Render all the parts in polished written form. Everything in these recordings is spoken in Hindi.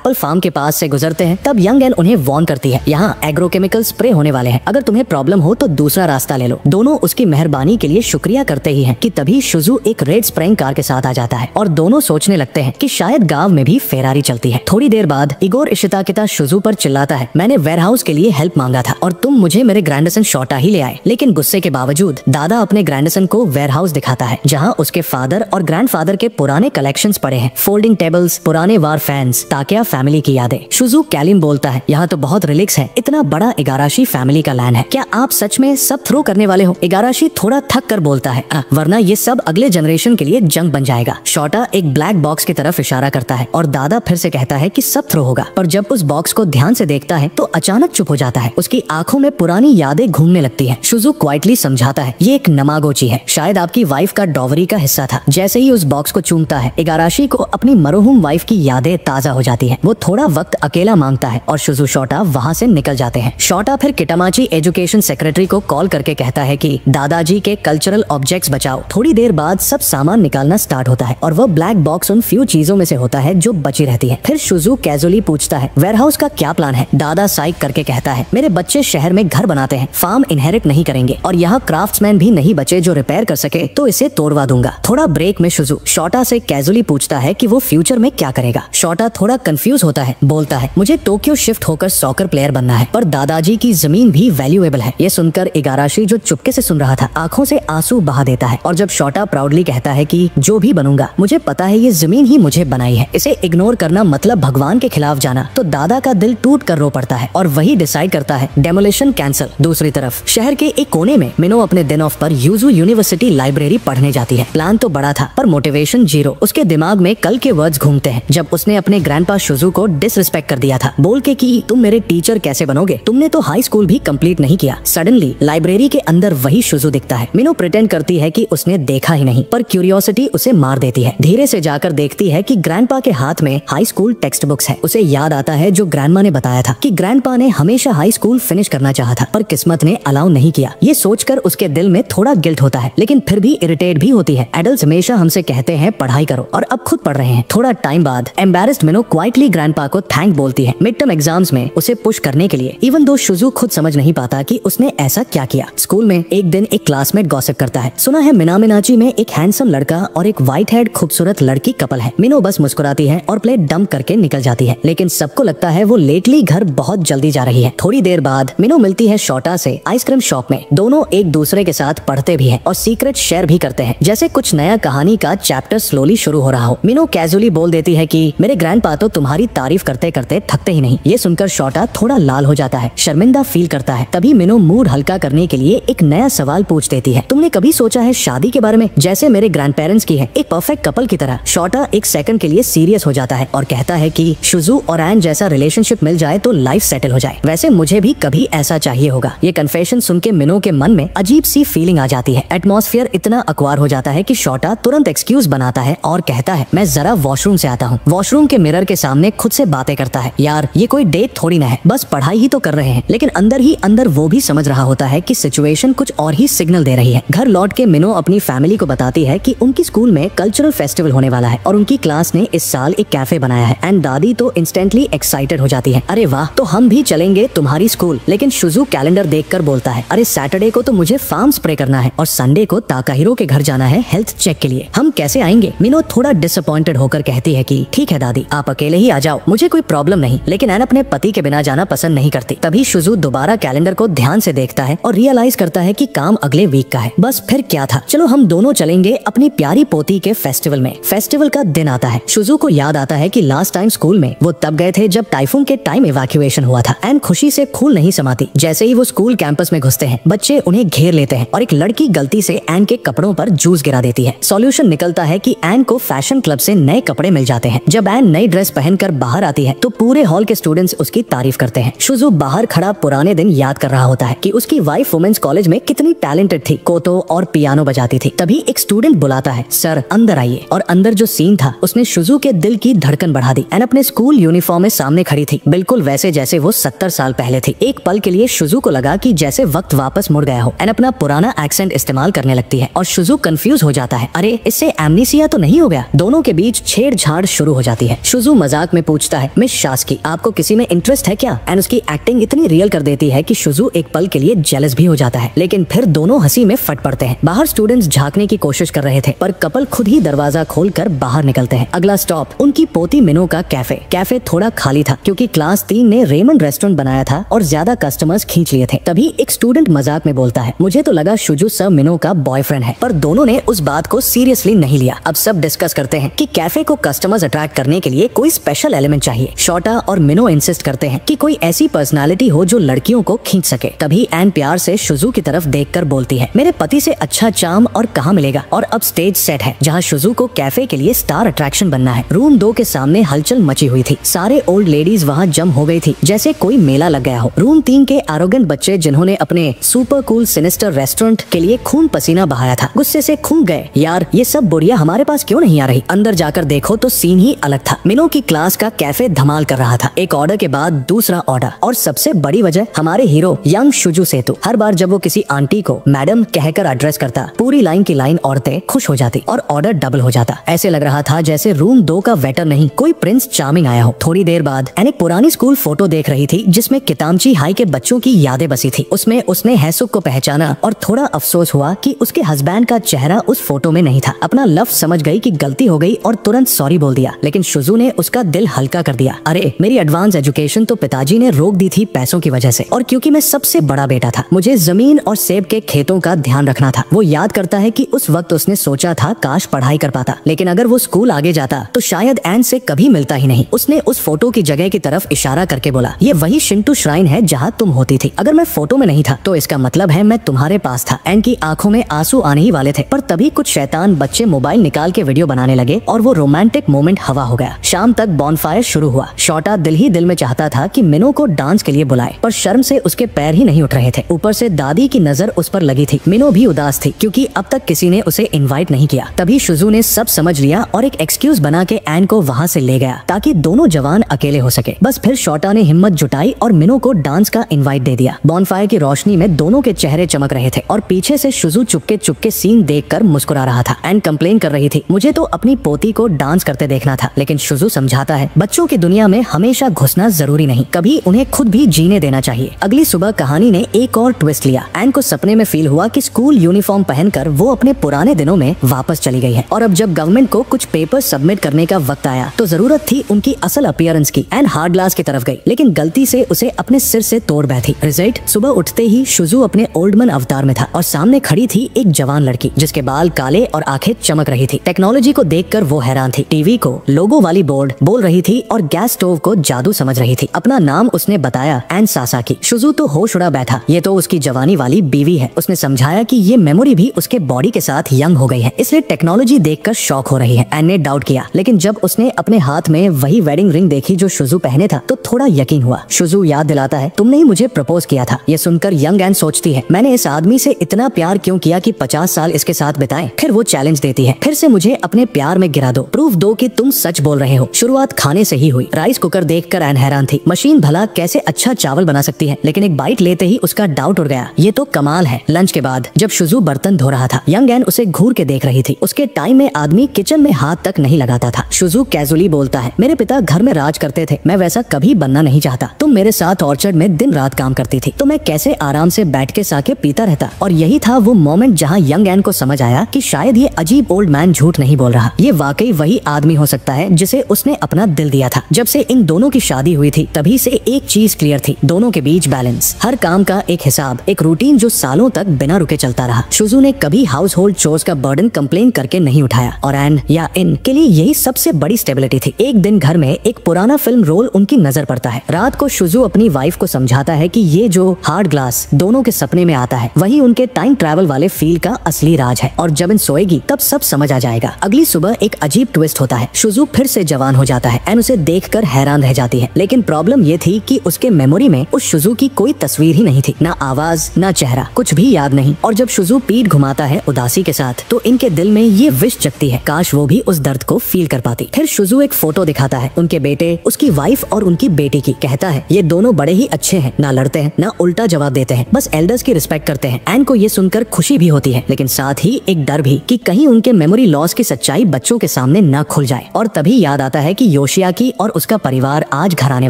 एप्पल फार्म के पास से गुजरते हैं तब यंग एन उन्हें वार्न करती है, यहाँ एग्रोकेमिकल स्प्रे होने वाले हैं, अगर तुम्हें प्रॉब्लम हो तो दूसरा रास्ता ले लो। दोनों उसकी मेहरबानी के लिए शुक्रिया करते ही हैं कि तभी शुजू एक रेड स्प्रेइंग कार के साथ आ जाता है और दोनों सोचने लगते हैं कि शायद गांव में भी फेरारी चलती है। थोड़ी देर बाद इगोर इशिताकिता शुजू पर चिल्लाता है, मैंने वेयरहाउस के लिए हेल्प मांगा था और तुम मुझे मेरे ग्रैंडसन शॉटा ही ले आए। लेकिन गुस्से के बावजूद दादा अपने ग्रैंडसन को वेयरहाउस दिखाता है जहाँ उसके फादर और ग्रैंडफादर के पुराने कलेक्शंस पड़े हैं, फोल्डिंग टेबल्स, पुराने वार फैंस, ताकिया फैमिली की यादें। शुजू कैलिम बोलता है, यहाँ तो बहुत रिलिक्स है, इतना बड़ा इगाराशी फैमिली का लैंड है, क्या आप सच में सब थ्रो करने वाले हो? इगाराशी थोड़ा थक कर बोलता है, वरना ये सब अगले जनरेशन के लिए जंग बन जाएगा। शॉटा एक ब्लैक बॉक्स की तरफ इशारा करता है और दादा फिर से कहता है कि सब थ्रो होगा, पर जब उस बॉक्स को ध्यान से देखता है तो अचानक चुप हो जाता है। उसकी आंखों में पुरानी यादें घूमने लगती हैं। शुजू क्वाइटली समझाता है, ये एक नमागोची है, शायद आपकी वाइफ का डॉवरी का हिस्सा था। जैसे ही उस बॉक्स को चूमता है इगाराशी को अपनी मरहूम वाइफ की यादें ताजा हो जाती है। वो थोड़ा वक्त अकेला मांगता है और शुजू शॉटा वहाँ से निकल जाते हैं। शॉटा फिर किटामाची एजुकेशन सेक्रेटरी को कॉल करके कहता है कि दादाजी के कल्चरल ऑब्जेक्ट्स बचाओ। थोड़ी देर बाद सब सामान निकालना स्टार्ट होता है और वो ब्लैक बॉक्स उन फ्यू चीजों में से होता है जो बची रहती है। फिर शुजू कैजुअली पूछता है, वेयरहाउस का क्या प्लान है? दादा साइक करके कहता है, मेरे बच्चे शहर में घर बनाते हैं, फार्म इनहेरिट नहीं करेंगे और यहाँ क्राफ्ट्समैन भी नहीं बचे जो रिपेयर कर सके, तो इसे तोड़वा दूंगा। थोड़ा ब्रेक में शुजू शॉटा से कैजुअली पूछता है कि वो फ्यूचर में क्या करेगा। शॉटा थोड़ा कंफ्यूज होता है, बोलता है, मुझे टोक्यो शिफ्ट होकर सॉकर प्लेयर बनना है, पर दादाजी की जमीन भी वैल्यूएबल है। ये सुनकर इगाराशी जो चुपके से सुन रहा था आंखों से आंसू बहा देता है और जब शॉटा प्राउडली कहता है कि जो भी बनूंगा मुझे पता है ये जमीन ही मुझे बनाई है, इसे इग्नोर करना मतलब भगवान के खिलाफ जाना, तो दादा का दिल टूट कर रो पड़ता है और वही डिसाइड करता है डेमोलिशन कैंसिल। दूसरी तरफ शहर के एक कोने में मिनो अपने दिन ऑफ पर यूजू यूनिवर्सिटी लाइब्रेरी पढ़ने जाती है। प्लान तो बड़ा था पर मोटिवेशन जीरो। उसके दिमाग में कल के वर्ड्स घूमते हैं जब उसने अपने ग्रैंडपा शुजू को डिसरिस्पेक्ट कर दिया था, बोल के कि तुम मेरे टीचर कैसे बनोगे, तुमने तो हाई स्कूल भी कंप्लीट नहीं किया। सडनली लाइब्रेरी के अंदर वही शुजू दिखता है। मिनो प्रिटेंड करती है कि उसने देखा ही नहीं, पर क्यूरियोसिटी उसे मार देती है। धीरे से जाकर देखती है कि ग्रैंडपा के हाथ में हाई स्कूल टेक्स्ट बुक्स है। उसे याद आता है जो ग्रैंडमा ने बताया था कि ग्रैंडपा ने हमेशा हाई स्कूल फिनिश करना चाहा था पर किस्मत ने अलाउ नहीं किया। ये सोचकर उसके दिल में थोड़ा गिल्ट होता है लेकिन फिर भी इरिटेट भी होती है। एडल्ट्स हमेशा हमसे कहते हैं पढ़ाई करो और अब खुद पढ़ रहे हैं। थोड़ा टाइम बाद एम्बैरेस्ड मिनो क्वाइटली ग्रैंडपा को थैंक बोलती है मिड टर्म एग्जाम्स में उसे पुश करने के लिए, इवन दो शुजू खुद समझ नहीं पाता कि उसने ऐसा क्या किया। स्कूल में एक दिन एक क्लासमेट गॉसिप करता है, सुना है मिनामिनाची में एक हैंडसम लड़का और एक व्हाइट हेड खूबसूरत लड़की कपल है। मिनो बस मुस्कुराती है और प्लेट डंप करके निकल जाती है, लेकिन सबको लगता है वो लेटली घर बहुत जल्दी जा रही है। थोड़ी देर बाद मिनो मिलती है शॉटा से आइसक्रीम शॉप में। दोनों एक दूसरे के साथ पढ़ते भी हैं और सीक्रेट शेयर भी करते हैं, जैसे कुछ नया कहानी का चैप्टर स्लोली शुरू हो रहा हो। मिनो कैजुअली बोल देती है कि मेरे ग्रैंडपा तो तुम्हारी तारीफ करते करते थकते ही नहीं। ये सुनकर शॉटा थोड़ा लाल हो जाता है, शर्मिंदा फील करता है। तभी मिनो मूड हल्का करने के लिए एक नया सवाल पूछ देती है, तुमने कभी सोचा है शादी के बारे में, जैसे मेरे ग्रैंडपेरेंट्स की है, एक परफेक्ट कपल की तरह। शॉटा एक सेकंड के लिए सीरियस हो जाता है और कहता है कि शुजू और एन जैसा रिलेशनशिप मिल जाए तो लाइफ सेटल हो जाए। वैसे मुझे भी कभी ऐसा चाहिए होगा। ये कन्फेशन सुन के मिनो के मन में अजीब सी फीलिंग आ जाती है। एटमॉस्फेयर इतना अक्वार हो जाता है कि शॉटा तुरंत एक्सक्यूज बनाता है और कहता है, मैं जरा वॉशरूम से आता हूँ। वॉशरूम के मिरर के सामने खुद से बातें करता है, यार ये कोई डेट थोड़ी ना है, बस पढ़ाई ही तो कर रहे हैं। लेकिन अंदर ही अंदर वो भी समझ रहा होता है कि सिचुएशन कुछ और ही सिग्नल दे रही है। घर लौट के मिनो अपनी फैमिली को बताती है कि उनकी स्कूल में कल्चरल फेस्टिवल होने वाला है और उनकी क्लास ने इस साल एक कैफे बनाया है। एंड दादी तो इंस्टेंटली एक्साइटेड हो जाती है, अरे वाह, तो हम भी चलेंगे तुम्हारी स्कूल। लेकिन शुजू कैलेंडर देखकर बोलता है, अरे सैटरडे को तो मुझे फार्म स्प्रे करना है और संडे को ताकाहिरो के घर जाना है हेल्थ चेक के लिए, हम कैसे आएंगे? मिनो थोड़ा डिसअपॉइंटेड होकर कहती है कि ठीक है दादी, आप अकेले ही आ जाओ, मुझे कोई प्रॉब्लम नहीं। लेकिन एन अपने पति के बिना जाना पसंद नहीं करती। तभी शुजू दोबारा कैलेंडर को ध्यान से देखता है और रियलाइज करता है कि काम अगले वीक का है। बस फिर क्या था, चलो हम दोनों चलेंगे अपनी प्यारी पोती के फेस्टिवल में। फेस्टिवल का दिन आता है। शुजू को याद आता है कि लास्ट टाइम स्कूल में वो तब गए थे जब टाइफून के टाइम इवैक्यूएशन हुआ था। एन खुशी से फूल नहीं समाती। जैसे ही वो स्कूल कैंपस में घुसते हैं बच्चे उन्हें घेर लेते हैं और एक लड़की गलती से एन के कपड़ों पर जूस गिरा देती है। सॉल्यूशन निकलता है कि एन को फैशन क्लब से नए कपड़े मिल जाते हैं। जब एन नई ड्रेस पहनकर बाहर आती है तो पूरे हॉल के स्टूडेंट्स उसकी तारीफ करते हैं। शुजू बाहर खड़ा पुराने दिन याद कर रहा होता है कि उसकी वाइफ वुमेन्स कॉलेज में कितनी टैलेंटेड थी, कोतो और पियानो बजाती थी। तभी एक स्टूडेंट बुलाता है, सर अंदर आइए। और अंदर जो सीन था उसने शुजू के दिल की धड़कन बढ़ा दी। एन अपने स्कूल यूनिफॉर्म में सामने खड़ी थी, बिल्कुल वैसे जैसे वो 70 साल पहले थी। एक पल के लिए शुजू को लगा कि जैसे वक्त वापस मुड़ गया हो। एन अपना पुराना एक्सेंट इस्तेमाल करने लगती है और शुजू कंफ्यूज हो जाता है, अरे इससे एमनीसिया तो नहीं हो गया? दोनों के बीच छेड़छाड़ शुरू हो जाती है। शुजू मजाक में पूछता है, मिस शास्की आपको किसी में इंटरेस्ट है क्या? एंड उसकी एक्टिंग इतनी रियल कर देती है कि शुजू एक पल के लिए जेलस भी हो जाता है, लेकिन फिर दोनों हंसी में फट पड़ते हैं। बाहर स्टूडेंट्स झांकने की कोशिश कर रहे थे, पर कपल खुद ही दरवाजा खोलकर बाहर निकलते हैं। अगला स्टॉप उनकी पोती मिनो का कैफे। कैफे थोड़ा खाली था क्योंकि क्लास 3 ने रेमंड रेस्टोरेंट बनाया था और ज्यादा कस्टमर्स खींच लिए थे। तभी एक स्टूडेंट मजाक में बोलता है, मुझे तो लगा शुजू सर मिनो का बॉयफ्रेंड है। पर दोनों ने उस बात को सीरियसली नहीं लिया। अब सब डिस्कस करते हैं कि कैफे को कस्टमर्स अट्रैक्ट करने के लिए कोई स्पेशल एलिमेंट चाहिए। शोटा और मिनो इंसिस्ट करते हैं कि कोई ऐसी पर्सनालिटी हो जो लड़कियों को खींच सके। तभी एन प्यार से शुजू की तरफ देखकर बोलती है, मेरे पति से अच्छा चार्म और कहाँ मिलेगा। और अब स्टेज सेट है जहाँ शुजू को कैफे के लिए स्टार अट्रैक्शन बनना है। रूम 2 के सामने हलचल मची हुई थी। सारे ओल्ड लेडीज वहाँ जम हो गई थी जैसे कोई मेला लग गया हो। रूम 3 के एरोगेंट बच्चे जिन्होंने अपने सुपर कूल सिनिस्टर रेस्टोरेंट के लिए खून पसीना बहाया था, गुस्से से खून गए, यार ये सब बुढ़िया हमारे पास क्यों नहीं आ रही। अंदर जाकर देखो तो सीन ही अलग था। मिनो की क्लास का कैफे धमाल कर रहा था। एक ऑर्डर के बाद दूसरा ऑर्डर, और सबसे बड़ी वजह हमारे हीरो यंग शुजू सेतु। हर बार जब वो किसी आंटी को मैडम कहकर एड्रेस करता, पूरी लाइन की लाइन औरतें खुश हो जाती और ऑर्डर डबल हो जाता। ऐसे लग रहा था जैसे रूम 2 का वेटर नहीं कोई प्रिंस चार्मिंग आया हो। थोड़ी देर बाद एन एक पुरानी स्कूल फोटो देख रही थी जिसमें कितामची हाई के बच्चों की यादें बसी थी। उसमें उसने हैसुक को पहचाना और थोड़ा अफसोस हुआ कि उसके हस्बैंड का चेहरा उस फोटो में नहीं था। अपना लफ्ज समझ गई कि गलती हो गई और तुरंत सॉरी बोल दिया, लेकिन शुजू ने उसका दिल हल्का कर दिया। अरे मेरी एडवांस एजुकेशन तो पिताजी ने रोक दी थी पैसों की वजह से, और क्योंकि मैं सबसे बड़ा बेटा था मुझे जमीन और सेब के खेतों का ध्यान रखना था। वो याद करता है कि उस वक्त उसने सोचा था काश पढ़ाई कर पाता, लेकिन अगर वो स्कूल आगे जाता तो शायद एन से कभी मिलता ही नहीं। उसने उस फोटो की जगह की तरफ इशारा करके बोला, ये वही शिंटू श्राइन है जहाँ तुम होती थी। अगर मैं फोटो में नहीं था तो इसका मतलब है मैं तुम्हारे पास था। एन की आंखों में आंसू आने ही वाले थे, पर तभी कुछ शैतान बच्चे मोबाइल निकाल के वीडियो बनाने लगे और वो रोमांटिक मोमेंट हवा हो गया। शाम तक बॉनफायर शुरू हुआ। शोटा दिल ही दिल में चाहता था कि मिनो को डांस के लिए बुलाए, पर शर्म से उसके पैर ही नहीं उठ रहे थे। ऊपर से दादी की नजर उस पर लगी थी। मिनो भी उदास थी क्योंकि अब तक किसी ने उसे इनवाइट नहीं किया। तभी शुजू ने सब समझ लिया और एक एक्सक्यूज बना के एन को वहाँ से ले गया ताकि दोनों जवान अकेले हो सके। बस फिर शोटा ने हिम्मत जुटाई और मिनो को डांस का इनवाइट दे दिया। बॉनफायर की रोशनी में दोनों के चेहरे चमक रहे थे और पीछे से शुजू चुपके सीन देखकर मुस्कुरा रहा था। एन कंप्लेन कर रही थी, मुझे तो अपनी पोती को डांस करते देखना था, लेकिन शुजू समझाता है बच्चों की दुनिया में हमेशा घुसना जरूरी नहीं, कभी उन्हें खुद भी जीने देना चाहिए। अगली सुबह कहानी ने एक और ट्विस्ट लिया। एन को सपने में फील हुआ कि स्कूल यूनिफॉर्म पहनकर वो अपने पुराने दिनों में वापस चली गई है, और अब जब गवर्नमेंट को कुछ पेपर सबमिट करने का वक्त आया तो जरूरत थी उनकी असल अपीयरेंस की। एन हार्ड ग्लास की तरफ गई, लेकिन गलती से उसे अपने सिर से तोड़ बैठी। रिजल्ट, सुबह उठते ही शुजू अपने ओल्डमैन अवतार में था और सामने खड़ी थी एक जवान लड़की जिसके बाल काले और आंखें चमक रही थी। टेक्नोलॉजी को देखकर वो हैरान थी। टीवी को लोगो वाली बोर्ड बोल रही थी और गैस स्टोव को जादू समझ रही थी। अपना नाम उसने बताया, एन सासाकी। शुजू तो होश उड़ा बैठा, ये तो उसकी जवानी वाली बीवी है। उसने समझाया कि ये मेमोरी भी उसके बॉडी के साथ यंग हो गई है, इसलिए टेक्नोलॉजी देखकर शॉक हो रही है। एन ने डाउट किया, लेकिन जब उसने अपने हाथ में वही वेडिंग रिंग देखी जो शुजू पहने था तो थोड़ा यकीन हुआ। शुजू याद दिलाता है, तुमने ही मुझे प्रपोज किया था। ये सुनकर यंग एन सोचती है, मैंने इस आदमी से इतना प्यार क्यों किया कि 50 साल इसके साथ बिताएं। फिर वो चैलेंज देती है, फिर से मुझे अपने प्यार में गिरा दो, प्रूफ दो कि तुम सच बोल रहे हो। शुरुआत खाने से ही हुई। राइस कुकर देखकर एन हैरान थी। मशीन भला कैसे अच्छा चावल बना सकती है, लेकिन एक बाइट लेते ही उसका डाउट उड़ गया, ये तो कमाल है। लंच के बाद जब शुजू बर्तन धो रहा था, यंग एन उसे घूर के देख रही थी। उसके टाइम में आदमी किचन में हाथ तक नहीं लगाता था। शुजू कैजुअली बोलता है, मेरे पिता घर में राज करते थे, मैं वैसा कभी बनना नहीं चाहता। तुम मेरे साथ ऑर्चर्ड में दिन रात काम करती थी तो मैं कैसे आराम से बैठ के साके पीता रहता। और यही था वो मोमेंट जहाँ यंग एन को समझ आया कि शायद ये अजीब ओल्ड मैन झूठ नहीं बोल रहा, ये वाकई वही आदमी हो सकता है जिसे उसने अपना दिल दिया था। जब से इन दोनों की शादी हुई थी तभी से एक चीज क्लियर थी, दोनों के बीच बैलेंस। हर काम का एक हिसाब, एक रूटीन जो सालों तक बिना रुके चलता रहा। शुजू ने कभी हाउस होल्ड चोर्स का बर्डन कंप्लेन करके नहीं उठाया और एन या इन के लिए यही सबसे बड़ी स्टेबिलिटी थी। एक दिन घर में एक पुराना फिल्म रोल उनकी नजर पड़ता है। रात को शुजू अपनी वाइफ को समझाता है कि ये जो हार्ड ग्लास दोनों के सपने में आता है वही उनके टाइम ट्रैवल वाले फील का असली राज है, और जब इन सोएगी तब सब समझ आ जाएगा। अगली सुबह एक अजीब ट्विस्ट होता है। शुजू फिर से जवान हो जाता है। एन उसे देखकर हैरान रह जाती है, लेकिन प्रॉब्लम ये थी कि उसके मेमोरी में उस शुजू की कोई तस्वीर ही नहीं थी, ना आवाज ना चेहरा, कुछ भी याद नहीं। और जब शुजू पीठ घुमाता है उदासी के साथ तो इनके दिल में ये विश जगती है, काश वो भी उस दर्द को फील कर पाती। फिर शुजू एक फोटो दिखाता है उनके बेटे, उसकी वाइफ और उनकी बेटी की। कहता है ये दोनों बड़े ही अच्छे हैं, ना लड़ते हैं ना उल्टा जवाब देते हैं, बस एल्डर्स की रिस्पेक्ट करते हैं। एन को ये सुनकर खुशी भी होती है, लेकिन साथ ही एक डर भी कि कहीं उनके मेमोरी लॉस की सच्चाई बच्चों के सामने न खुल जाए। और तभी याद आता है कि योशियाकी और उसका परिवार आज घर आने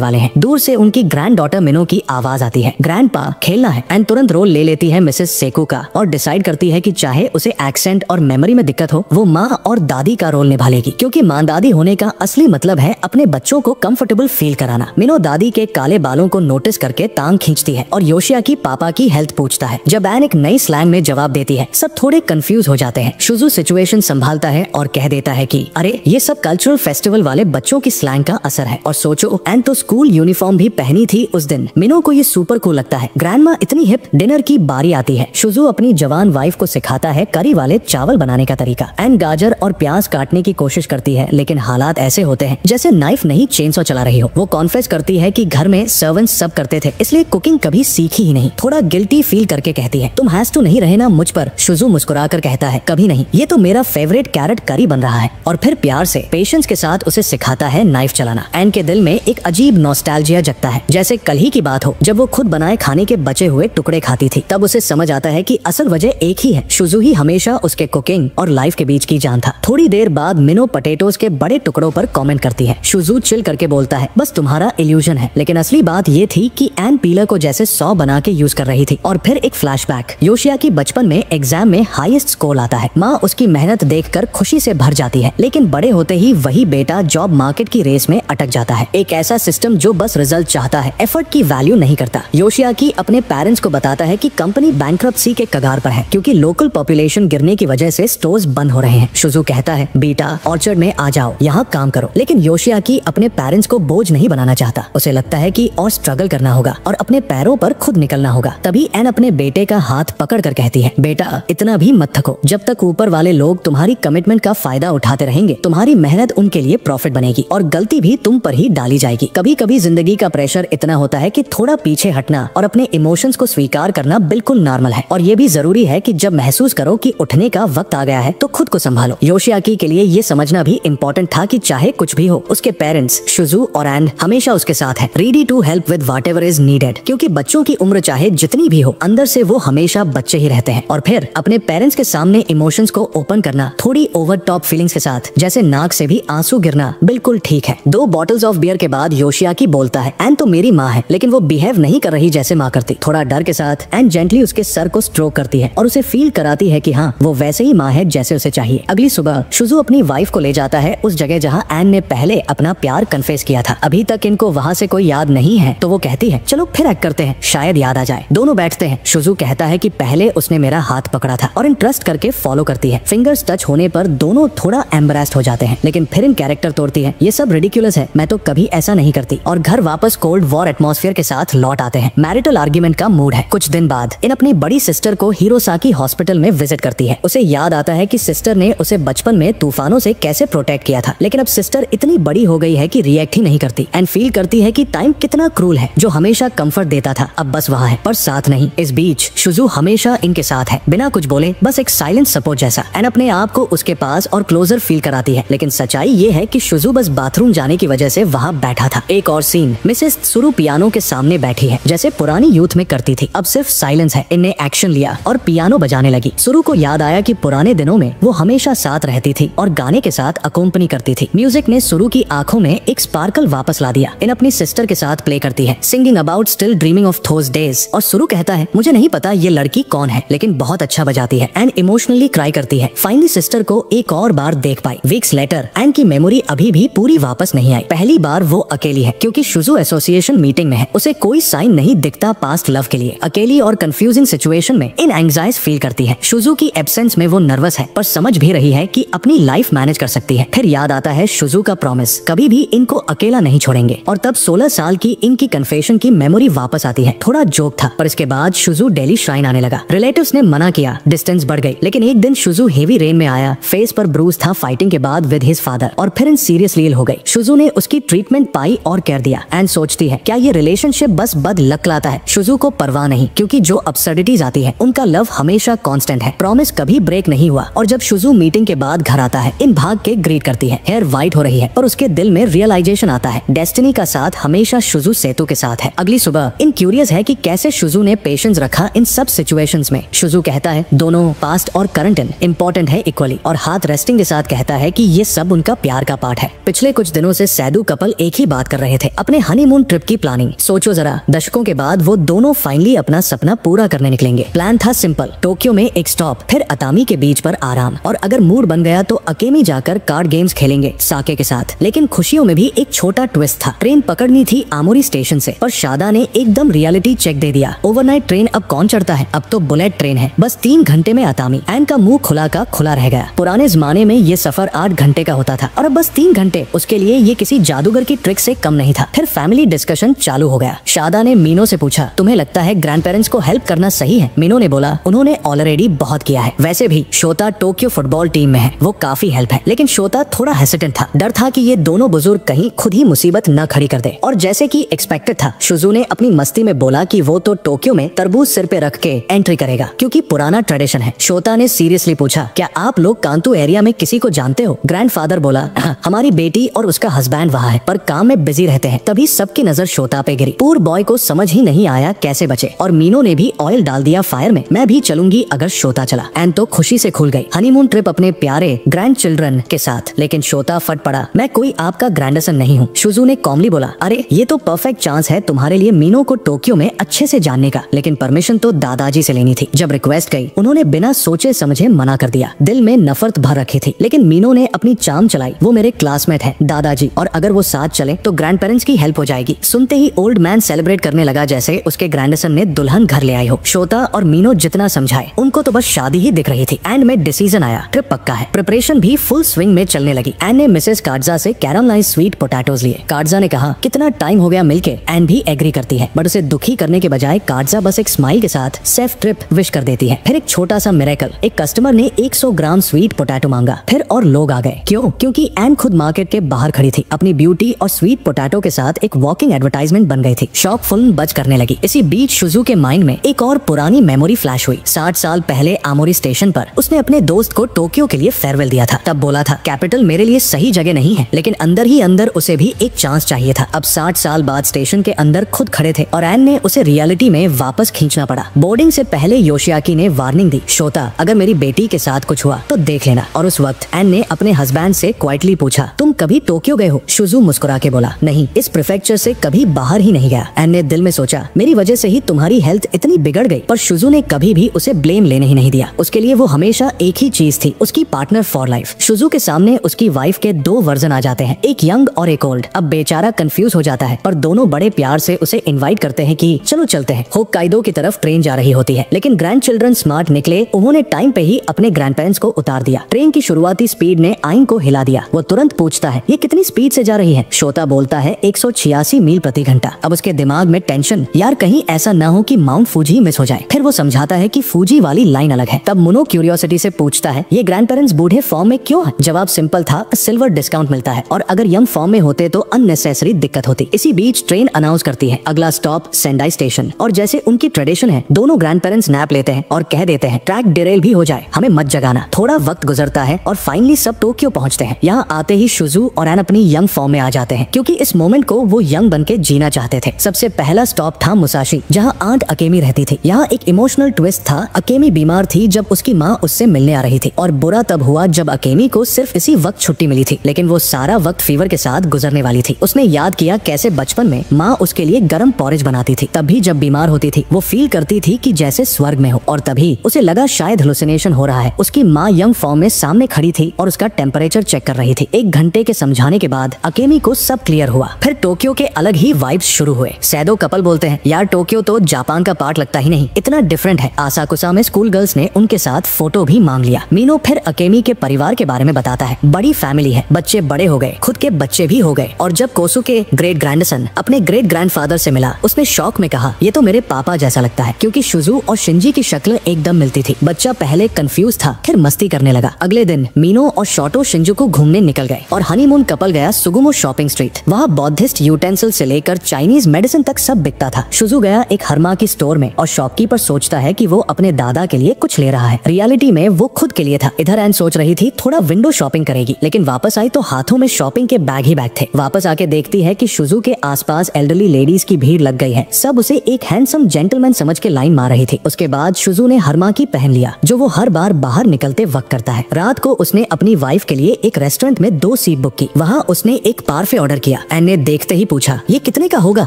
वाले हैं। दूर से उनकी ग्रैंड डॉटर मिनो की आवाज आती है, ग्रैंडपा खेलना है। एंड तुरंत रोल ले लेती है मिसेस सेकू का और डिसाइड करती है कि चाहे उसे एक्सेंट और मेमोरी में दिक्कत हो, वो माँ और दादी का रोल निभा लेगी, क्योंकि माँ दादी होने का असली मतलब है अपने बच्चों को कंफर्टेबल फील कराना। मिनो दादी के काले बालों को नोटिस करके टांग खींचती है और योशियाकी पापा की हेल्थ पूछता है। जब एन एक नई स्लैंग में जवाब देती है, सब थोड़े कंफ्यूज हो जाते हैं। शुजू सिचुएशन संभालता है और कह देता है कि अरे ये सब कल्चरल फेस्टिवल वाले बच्चों की स्लैंग का असर है। और सोचो, एन तो स्कूल यूनिफॉर्म भी पहनी थी उस दिन। मिनो को ये सुपर कूल लगता है। ग्रैंडमा इतनी हिप। डिनर की बारी आती है। शुजू अपनी जवान वाइफ को सिखाता है करी वाले चावल बनाने का तरीका। एन गाजर और प्याज काटने की कोशिश करती है, लेकिन हालात ऐसे होते हैं जैसे नाइफ नहीं चेनसॉ चला रही हो। वो कॉन्फेस करती है कि घर में सर्वेंट्स सब करते थे, इसलिए कुकिंग कभी सीखी ही नहीं। थोड़ा गिल्टी फील करके कहती है, तुम हैज टू नहीं रहे ना मुझ पर। शुजू मुस्कुरा कर कहता है, कभी नहीं, ये तो मेरा फेवरेट कैरेट करी बन रहा है। और फिर प्यार से पेशेंस के साथ उसे सिखाता है नाइफ चलाना। एन के दिल में एक अजीब नॉस्टैल्जिया जगता है, जैसे कल ही की बात हो जब वो खुद बनाए खाने के बचे हुए टुकड़े खाती थी। तब उसे समझ आता है कि असल वजह एक ही है, शुजू ही हमेशा उसके कुकिंग और लाइफ के बीच की जान था। थोड़ी देर बाद मिनो पोटैटोज के बड़े टुकड़ों पर कमेंट करती है। शुजू चिल करके बोलता है, बस तुम्हारा इल्यूजन है। लेकिन असली बात ये थी कि एन पीलर को जैसे सॉ बना के यूज कर रही थी। और फिर एक फ्लैशबैक, योशियाकी बचपन में एग्जाम में हाईएस्ट स्कोर आता है। माँ उसकी मेहनत देखकर खुशी से भर जाती है, लेकिन बड़े होते ही वही बेटा जॉब मार्केट की रेस में अटक जाता है। एक ऐसा सिस्टम जो बस रिजल्ट चाहता है, एफर्ट की वैल्यू नहीं करता। योशियाकी अपने पेरेंट्स को बताता है कि कंपनी बैंकरप्सी के कगार पर है, क्योंकि लोकल पॉपुलेशन गिरने की वजह से स्टोर्स बंद हो रहे हैं। शुजू कहता है, बेटा ऑर्चर्ड में आ जाओ, यहाँ काम करो। लेकिन योशियाकी अपने पेरेंट्स को बोझ नहीं बनाना चाहता। उसे लगता है कि और स्ट्रगल करना होगा और अपने पैरों पर खुद निकलना होगा। तभी एन अपने बेटे का हाथ पकड़ कर कहती है, बेटा इतना भी मत थको। जब तक ऊपर वाले लोग तुम्हारी कमिटमेंट का फायदा उठाते रहेंगे, तुम्हारी मेहनत उनके लिए प्रॉफिट बनेगी और गलती भी तुम पर ही डाली जाएगी। कभी कभी जिंदगी का प्रेशर इतना होता है कि थोड़ा पीछे हटना और अपने इमोशंस को स्वीकार करना बिल्कुल नॉर्मल है। और ये भी जरूरी है कि जब महसूस करो कि उठने का वक्त आ गया है तो खुद को संभालो। योशियाकी के लिए ये समझना भी इम्पोर्टेंट था कि चाहे कुछ भी हो, उसके पेरेंट्स शुजू और एन हमेशा उसके साथ है, ready to help with whatever is needed. क्योंकि बच्चों की उम्र चाहे जितनी भी हो, अंदर से वो हमेशा बच्चे ही रहते हैं। और फिर अपने पेरेंट्स के सामने इमोशंस को ओपन करना थोड़ी ओवर टॉप फीलिंग्स के साथ, जैसे नाक से भी आंसू गिरना, बिल्कुल ठीक है। 2 बॉटल्स ऑफ बियर के बाद योशियाकी बोलता है, एन तो मेरी माँ है, लेकिन वो बिहेव नहीं कर रही जैसे माँ करती। थोड़ा डर के साथ एन जेंटली उसके सर को स्ट्रोक करती है और उसे फील कराती है कि हाँ, वो वैसे ही माँ है जैसे उसे चाहिए। अगली सुबह शुजू अपनी वाइफ को ले जाता है उस जगह जहाँ एन ने पहले अपना प्यार कन्फेस किया था। अभी तक इनको वहाँ से कोई याद नहीं है, तो वो कहती है, चलो फिर एक्ट करते हैं, शायद याद आ जाए। दोनों बैठते हैं। शुजू कहता है कि पहले उसने मेरा हाथ पकड़ा था और इन ट्रस्ट करके फॉलो करती है। फिंगर्स टच होने पर दोनों थोड़ा एम्बरेस्ड हो जाते हैं, लेकिन फिर इन कैरेक्टर तोड़ती है, ये सब रिडिकुलस है, मैं तो कभी ऐसा नहीं करती। और घर वापस कोल्ड वॉर एटमॉस्फेयर के साथ लौट आते हैं। मैरिटल आर्ग्यूमेंट का मूड है। कुछ दिन बाद इन अपनी बड़ी सिस्टर को हिरोसाकी हॉस्पिटल में विजिट करती है। उसे याद आता है कि सिस्टर ने उसे बचपन में तूफानों से कैसे प्रोटेक्ट किया था, लेकिन अब सिस्टर इतनी बड़ी हो गई है कि रिएक्ट ही नहीं करती। एंड फील करती है कि टाइम कितना क्रूल है, जो हमेशा कंफर्ट देता था अब बस वहाँ है पर साथ नहीं। इस बीच शुजू हमेशा इनके साथ है, बिना कुछ बोले, बस एक साइलेंट सपोर्ट जैसा। एंड अपने आप को उसके पास और क्लोजर फील कराती है। लेकिन सच्चाई ये है कि शुजू बस बाथरूम जाने की वजह से वहाँ बैठा था। एक और सीन, मिसेस सुरु पियानो के सामने बैठी है, जैसे पुरानी यूथ में करती थी। अब सिर्फ साइलेंस है। इनने एक्शन लिया और पियानो बजाने लगी। सुरु को याद आया कि पुराने दिनों में वो हमेशा साथ रहती थी और गाने के साथ अकोम्पनी करती थी। म्यूजिक ने सुरु की आंखों में एक स्पार्कल वापस ला दिया। इन अपनी सिस्टर के साथ प्ले करती है, singing about still dreaming of those days. और सुरु कहता है, मुझे नहीं पता ये लड़की कौन है, लेकिन बहुत अच्छा बजाती है। एंड इमोशनली क्राई करती है। फाइनली सिस्टर को एक और बार देख पाई। वीक्स लेटर एंड की मेमोरी अभी भी पूरी वापस नहीं आई। पहली बार वो अकेली है, क्योंकि शुजू एसोसिएशन मीटिंग में है। उसे कोई साइन नहीं दिखता पास्ट लव के लिए। अकेली और कंफ्यूजिंग सिचुएशन में इन एंग्जाइटी फील करती है। शुजू की एब्सेंस में वो नर्वस है, पर समझ भी रही है कि अपनी लाइफ मैनेज कर सकती है। फिर याद आता है शुजू का प्रॉमिस, कभी भी इनको अकेला नहीं छोड़ेंगे। और तब 16 साल की इनकी कन्फेशन की मेमोरी वापस आती है। थोड़ा जोक था, पर इसके बाद शुजू डेली श्राइन आने लगा। रिलेटिव्स ने मना किया, डिस्टेंस बढ़ गई। लेकिन एक दिन शुजू हेवी रेन में आया, फेस पर ब्रूज था फाइटिंग के बाद विद हिज फादर, और फिर इन सीरियसली इल हो गई। शुजू ने उसकी ट्रीटमेंट पाई और केयर दिया। एंड सोचती है, क्या ये रिलेशनशिप बस बद लक लाता है? शुजू को परवाह नहीं, क्योंकि जो अब्सर्डिटीज आती है उनका लव हमेशा कांस्टेंट है। प्रॉमिस कभी ब्रेक नहीं हुआ। और जब शुजू मीटिंग के बाद घर आता है, इन भाग के ग्रीट करती है। हेयर व्हाइट हो रही है, पर उसके दिल में रियलाइजेशन आता है, डेस्टिनी का साथ हमेशा शुजू सेतु के साथ है। अगली सुबह इन क्यूरियस है कि कैसे शुजू ने पेशेंस रखा इन सब सिचुएशंस में। शुजू कहता है, दोनों पास्ट और करंट इम्पोर्टेंट है इक्वली, और हाथ रेस्टिंग के साथ कहता है कि ये सब उनका प्यार का पार्ट है। पिछले कुछ दिनों से सैदू कपल एक ही बात कर रहे थे, अपने हनीमून ट्रिप की प्लानिंग। सोचो जरा, दशकों के बाद वो दोनों फाइनली अपना सपना पूरा करने निकलेंगे। प्लान था सिंपल, टोक्यो में एक स्टॉप, फिर अतामी के बीच पर आराम, और अगर मूड बन गया तो अकेमी जाकर कार्ड गेम्स खेलेंगे साके के साथ। लेकिन खुशियों में भी एक छोटा ट्विस्ट था। ट्रेन पकड़नी थी आमोरी स्टेशन से, पर शादा ने एकदम रियलिटी चेक दे दिया। ओवरनाइट ट्रेन अब कौन चढ़ता है, अब तो बुलेट ट्रेन है, बस 3 घंटे में अतामी। एन का मुंह खुला का खुला रह गया। पुराने जमाने में ये सफर 8 घंटे का होता था और अब बस 3 घंटे। उसके लिए ये किसी जादूगर की ट्रिक से कम नहीं था। फिर फैमिली डिस्कशन चालू हो गया। शादा ने मीनो से पूछा, तुम्हें लगता है ग्रैंड पेरेंट्स को हेल्प करना सही है? मीनो ने बोला, उन्होंने ऑलरेडी बहुत किया है। वैसे भी शोता टोक्यो फुटबॉल टीम में है, वो काफी हेल्प है। लेकिन शोता थोड़ा हेसिटेंट था, डर था कि ये दोनों बुजुर्ग कहीं खुद ही मुसीबत न खड़ी कर दे। और जैसे कि एक्सपेक्टेड था, शुजू ने अपनी मस्ती में बोला कि वो तो टोक्यो में तरबूज सिर पे रख के एंट्री करेगा, क्योंकि पुराना ट्रेडिशन है। शोता ने सीरियसली पूछा, क्या आप लोग कांतु एरिया में किसी को जानते हो? ग्रैंडफादर बोला, हमारी बेटी और उसका हस्बैंड वहाँ है, पर काम में बिजी रहते हैं। तभी सबकी नजर शोता पे गिरी। पूर बॉय को समझ ही नहीं आया कैसे बचे, और मीनो ने भी ऑयल डाल दिया फायर में। मैं भी चलूंगी अगर शोता चला। एन तो खुशी से खुल गई, हनीमून ट्रिप अपने प्यारे ग्रैंड चिल्ड्रन के साथ। लेकिन शोता फट पड़ा, मैं कोई आपका ग्रैंडसन नहीं हूँ। शुजू ने कॉमली बोला, अरे ये तो परफेक्ट चांस है तुम्हारे लिए मीनो को टोक्यो में अच्छे से जानने का। लेकिन परमिशन तो दादाजी से लेनी थी। जब रिक्वेस्ट गई, उन्होंने बिना सोचे समझे मना कर दिया। दिल में नफरत भर रखी थी, लेकिन मीनो ने अपनी चाम चलाई। वो मेरे क्लासमेट है दादाजी, और अगर वो साथ चले तो ग्रैंड पेरेंट्स की हेल्प हो जाएगी। सुनते ही ओल्ड मैन सेलिब्रेट करने लगा जैसे उसके ग्रैंडसन ने दुल्हन घर ले आई हो। शोता और मीनो जितना समझाए, उनको तो बस शादी ही दिख रही थी। एंड में डिसीजन आया, ट्रिप पक्का है। प्रिपरेशन भी फुल स्विंग में चलने लगी। एन ने मिसेस कार्जा से कैरामलाइज्ड स्वीट पोटैटोज लिए। कार्जा ने कहा, कितना टाइम हो गया मिलके। एन भी एग्री करती है, बट उसे दुखी करने के बजाय कार्जा बस एक स्माइल के साथ सेफ ट्रिप विश कर देती है। फिर एक छोटा सा मिरेकल, एक कस्टमर ने 100 ग्राम स्वीट पोटैटो मांगा। फिर और लोग आ गए। क्यों? क्योंकि एन खुद मार्केट के बाहर खड़ी थी। अपनी ब्यूटी और स्वीट पोटैटो के साथ एक वॉकिंग एडवर्टाइजमेंट बन गई थी। शॉप फुल बज करने लगी। इसी बीच शुजू के माइंड में एक और पुरानी मेमोरी फ्लैश हुई। 60 साल पहले आमोरी स्टेशन पर उसने अपने दोस्त को टोक्यो के लिए फेयरवेल दिया था। तब बोला था, कैपिटल मेरे लिए सही जगह नहीं है, लेकिन अंदर ही अंदर उसे भी एक चांस चाहिए था। अब 60 साल बाद स्टेशन के अंदर खुद खड़े थे और एन ने उसे रियलिटी में वापस खींचना पड़ा। बोर्डिंग से पहले योशियाकी ने वार्निंग दी, शोता अगर मेरी बेटी के साथ कुछ हुआ तो देख लेना। और उस वक्त एन ने अपने हस्बैंड से क्वाइटली पूछा, तुम कभी टोक्यो गए हो? शुजू मुस्कुरा के बोला, नहीं, इस प्रीफेक्चर से कभी बाहर ही नहीं गया। एन ने दिल में सोचा, मेरी वजह से ही तुम्हारी हेल्थ इतनी बिगड़ गई। पर शुजू ने कभी भी उसे ब्लेम लेने ही नहीं दिया। उसके लिए वो हमेशा एक ही चीज थी, उसकी पार्टनर फॉर लाइफ। शुजू के सामने उसकी वाइफ के 2 वर्जन आ जाते हैं, एक यंग और एक ओल्ड। अब बेचारा कंफ्यूज हो जाता है, पर दोनों बड़े प्यार से उसे इनवाइट करते हैं कि चलो चलते हैं। होक्काइडो की तरफ ट्रेन जा रही होती है, लेकिन ग्रैंड चिल्ड्रन स्मार्ट निकले। उन्होंने टाइम पे ही अपने ग्रैंड पेरेंट्स को उतार दिया। ट्रेन की शुरुआती स्पीड ने आइन को हिला दिया। वो तुरंत पूछता है, ये कितनी स्पीड से जा रही है? शोता बोलता है 186 मील प्रति घंटा। अब उसके दिमाग में टेंशन, यार कहीं ऐसा ना हो कि माउंट फूजी मिस हो जाए। फिर वो समझाता है कि फूजी वाली लाइन अलग है। तब मुनो क्यूरियोसिटी से पूछता है, ये ग्रैंड पेरेंट्स बूढ़े फॉर्म में क्यों है? जवाब सिंपल था, सिल्वर डिस्काउंट मिलता है, और अगर यंग फॉर्म में होते तो अननेसेसरी दिक्कत होती। इसी बीच ट्रेन अनाउंस करती है, अगला स्टॉप सेंडाई स्टेशन। और जैसे उनकी ट्रेडिशन है, दोनों ग्रैंड पेरेंट्स नैप लेते हैं और कह देते हैं, ट्रैक डिरेल भी हो जाए, हमें मत जगाना। थोड़ा वक्त गुजरता है और फाइनली सब टोक्यो पहुंचते हैं। यहाँ आते ही शुजू और एन अपनी यंग फॉर्म में आ जाते हैं, क्योंकि इस मोमेंट को वो यंग बन के जीना चाहते थे। सबसे पहला स्टॉप था मुसाशी, जहाँ आंट अकेमी रहती थी। यहाँ एक इमोशनल ट्विस्ट था। अकेमी बीमार थी जब उसकी माँ उससे मिलने आ रही थी, और बुरा तब हुआ जब अकेमी को सिर्फ इसी वक्त छुट्टी मिली थी। लेकिन वो सारा वक्त फीवर के साथ गुजरने वाली थी। उसने याद किया कैसे बचपन में माँ उसके लिए गर्म पॉरेज बनाती थी। तब भी जब बीमार होती थी वो फील करती थी कि जैसे स्वर्ग में हो, और तभी उसे लगा शायद हेलुसिनेशन हो रहा है। उसकी माँ यंग फॉर्म में सामने खड़ी थी और उसका टेम्परेचर चेक कर रही थी। 1 घंटे के समझाने के बाद अकेमी को सब क्लियर हुआ। फिर टोक्यो के अलग ही वाइब्स शुरू हुए। सैदो कपल बोलते हैं, यार टोक्यो तो जापान का पार्ट लगता ही नहीं, इतना डिफरेंट है। आसाकुसा में स्कूल गर्ल्स ने उनके साथ फोटो भी मांग लिया। मीनो फिर अकेमी के परिवार के बारे में बताता है, बड़ी फैमिली है, बच्चे बड़े हो गए, खुद के बच्चे भी हो गए। और जब कोसु के ग्रेट ग्रैंडसन अपने ग्रेट ग्रैंडफादर से मिला, उसने शौक में कहा, ये तो मेरे पापा जैसा लगता है, क्योंकि शुजू और शिंजी की शक्ल एकदम मिलती थी। बच्चा पहले कंफ्यूज था, फिर मस्ती करने लगा। अगले दिन मीनो और शोटो शिंजुकु घूमने निकल गए और हनीमून कपल गया सुगुमो शॉपिंग स्ट्रीट। वहाँ बौद्धिस्ट यूटेंसिल से लेकर चाइनीज मेडिसिन तक सब बिकता था। शुजू गया एक हरमा की स्टोर में और शॉपकीपर सोचता है कि वो अपने दादा के लिए कुछ ले रहा है। रियलिटी में वो खुद के लिए था। इधर एन सोच रही थी थोड़ा विंडो शॉपिंग करेगी, लेकिन वापस आई तो हाथों में शॉपिंग के बैग ही बैग थे। वापस आके देखती है कि शुजू के आसपास एल्डरली लेडीज की भीड़ लग गई है। सब उसे एक हैंडसम जेंटलमैन समझ के लाइन मार रही थी। उसके बाद शुजू ने हरमा की पहन लिया, जो वो हर बार बाहर निकलते वक्त करता है। रात को उसने अपनी वाइफ के लिए एक रेस्टोरेंट में 2 सीट बुक की। वहाँ उसने एक पार्फे ऑर्डर किया। एन ने देखते ही पूछा, ये कितने का होगा?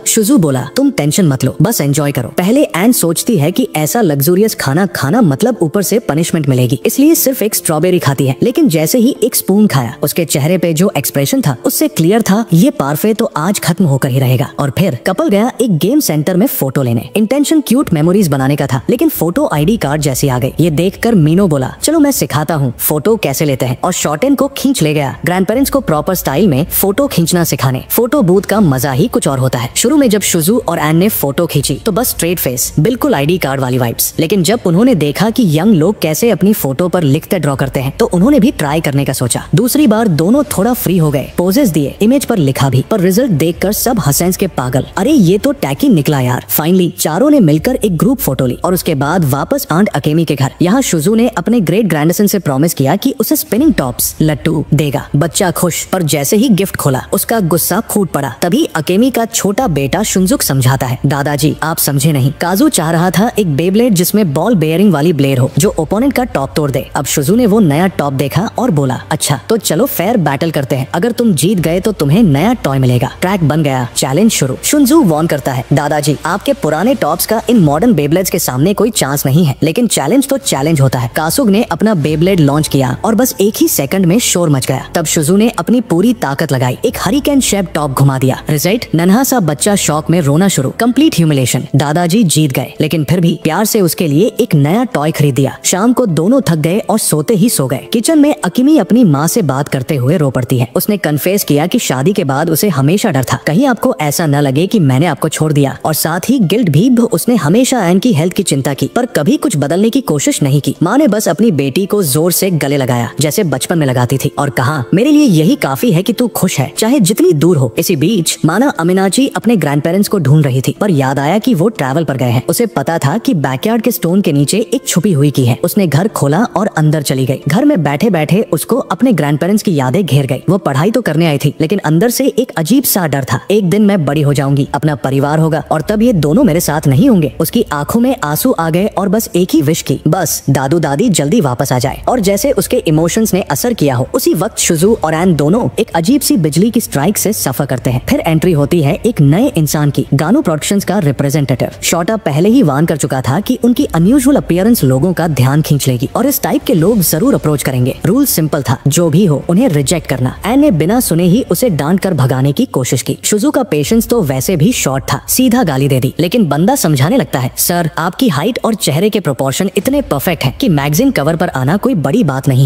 शुजू बोला, तुम टेंशन मत लो, बस एंजॉय करो। पहले एन सोचती है कि ऐसा लग्जूरियस खाना खाना मतलब ऊपर से पनिशमेंट मिलेगी, इसलिए सिर्फ एक स्ट्रॉबेरी खाती है। लेकिन जैसे ही एक स्पून खाया, उसके चेहरे पे जो एक्सप्रेशन था उससे क्लियर था ये पार्फे तो आज खत्म होकर ही रहेगा। और फिर कपल गया एक गेम सेंटर में फोटो लेने। इंटेंशन क्यूट मेमोरीज बनाने का था, लेकिन फोटो आईडी कार्ड जैसी आ गई। ये देखकर मीनो बोला, चलो मैं सिखाता हूँ फोटो कैसे लेते हैं, और शॉर्टेन को खींच ले गया ग्रैंड पेरेंट्स को प्रॉपर स्टाइल में फोटो खींचना सिखाने। फोटो बूथ का मजा ही कुछ और होता है। शुरू में जब शुजू और एन ने फोटो खींची तो बस स्ट्रेट फेस, बिल्कुल आईडी कार्ड वाली वाइब्स। लेकिन जब उन्होंने देखा कि यंग लोग कैसे अपनी फोटो पर लिखते ड्रॉ करते हैं तो उन्होंने भी ट्राई करने का सोचा। दूसरी बार दोनों थोड़ा फ्री हो गए, पोजेस दिए, इमेज पर लिखा भी, पर रिजल्ट देखकर सब हंसेंस के पागल। अरे ये तो टैकी निकला यार। फाइनली चारों ने मिलकर एक ग्रुप फोटो ली और उसके बाद वापस आंट अकेमी के घर। यहाँ शुजू ने अपने ग्रेट ग्रैंडसन से प्रॉमिस किया कि उसे स्पिनिंग टॉप्स लट्टू देगा। बच्चा खुश, पर जैसे ही गिफ्ट खोला उसका गुस्सा फूट पड़ा। तभी अकेमी का छोटा बेटा शुनजुक समझाता है, दादाजी आप समझे नहीं, काजू चाह रहा था एक बेब्लेड जिसमें बॉल बेयरिंग वाली ब्लेड हो जो ओपोनेंट का टॉप तोड़ दे। अब शुजू ने वो नया टॉप देखा और बोला, अच्छा तो चलो फेयर बैटल करते हैं, अगर तुम जीत गए तो तुम्हें नया टॉय मिलेगा। ट्रैक बन गया, चैलेंज शुरू। शुनजू वॉर्न करता है, दादाजी आपके पुराने टॉप्स का इन मॉडर्न बेब्लेड्स के सामने कोई चांस नहीं है, लेकिन चैलेंज तो चैलेंज होता है। कासुग ने अपना बेब्लेड लॉन्च किया और बस एक ही सेकंड में शोर मच गया। तब शुजू ने अपनी पूरी ताकत लगाई, एक हरिकेन शेप टॉप घुमा दिया। रिजल्ट, नन्हा सा बच्चा शौक में रोना शुरू। Complete humiliation. दादाजी जीत गए, लेकिन फिर भी प्यार से उसके लिए एक नया टॉय खरीद दिया। शाम को दोनों थक गए और सोते ही सो गए। किचन में अकीमी अपनी माँ से बात करते हुए रो पड़ती है। उसने कन्फेस किया कि शादी के बाद उसे हमेशा डर था कहीं आपको ऐसा न लगे कि मैंने आपको छोड़ दिया, और साथ ही गिल्ट भी। उसने हमेशा एन की हेल्थ की चिंता की, पर कभी कुछ बदलने की कोशिश नहीं की। माँ ने बस अपनी बेटी को जोर से गले लगाया जैसे बचपन में लगाती थी और कहा, मेरे लिए यही काफी है कि तू खुश है, चाहे जितनी दूर हो। इसी बीच माना अमीनाची अपने ग्रैंड पेरेंट्स को ढूंढ रही थी, पर याद आया कि वो ट्रैवल पर गए हैं। उसे पता था कि बैकयार्ड के स्टोन के नीचे एक छुपी हुई की है। उसने घर खोला और अंदर चली गई। घर में बैठे बैठे उसको अपने ग्रैंड पेरेंट्स की यादें घेर गई। वो पढ़ाई तो करने आई थी, लेकिन अंदर से एक अजीब सा डर था, एक दिन मैं बड़ी हो जाऊंगी, अपना परिवार होगा और तब ये दोनों मेरे साथ नहीं होंगे। उसकी आंखों में आंसू आ गए और बस एक ही विश की, बस दादू दादी जल्दी वापस आ जाए। और जैसे उसके इमोशंस ने असर किया हो, उसी वक्त शुजू और एन दोनों एक अजीब सी बिजली की स्ट्राइक से सफर करते हैं। फिर एंट्री होती है एक नए इंसान की, गानो प्रोडक्शंस का रिप्रेजेंटेटिव। शॉटा पहले ही वार्न कर चुका था कि उनकी अनयूजुअल अपीयरेंस लोगों का ध्यान खींच लेगी और इस टाइप के लोग जरूर अप्रोच करेंगे। रूल सिंपल था, जो भी हो उन्हें रिजेक्ट करना। एन ने बिना सुने ही उसे डांट कर भगाने की कोशिश की। शुजू का पेशेंस तो वैसे भी शॉर्ट था, सीधा गाली दे दी। लेकिन बंदा समझाने लगता है, सर आपकी हाइट और चेहरे के प्रोपोर्शन इतने परफेक्ट हैं कि मैगजीन कवर पर आना कोई बड़ी बात नहीं है।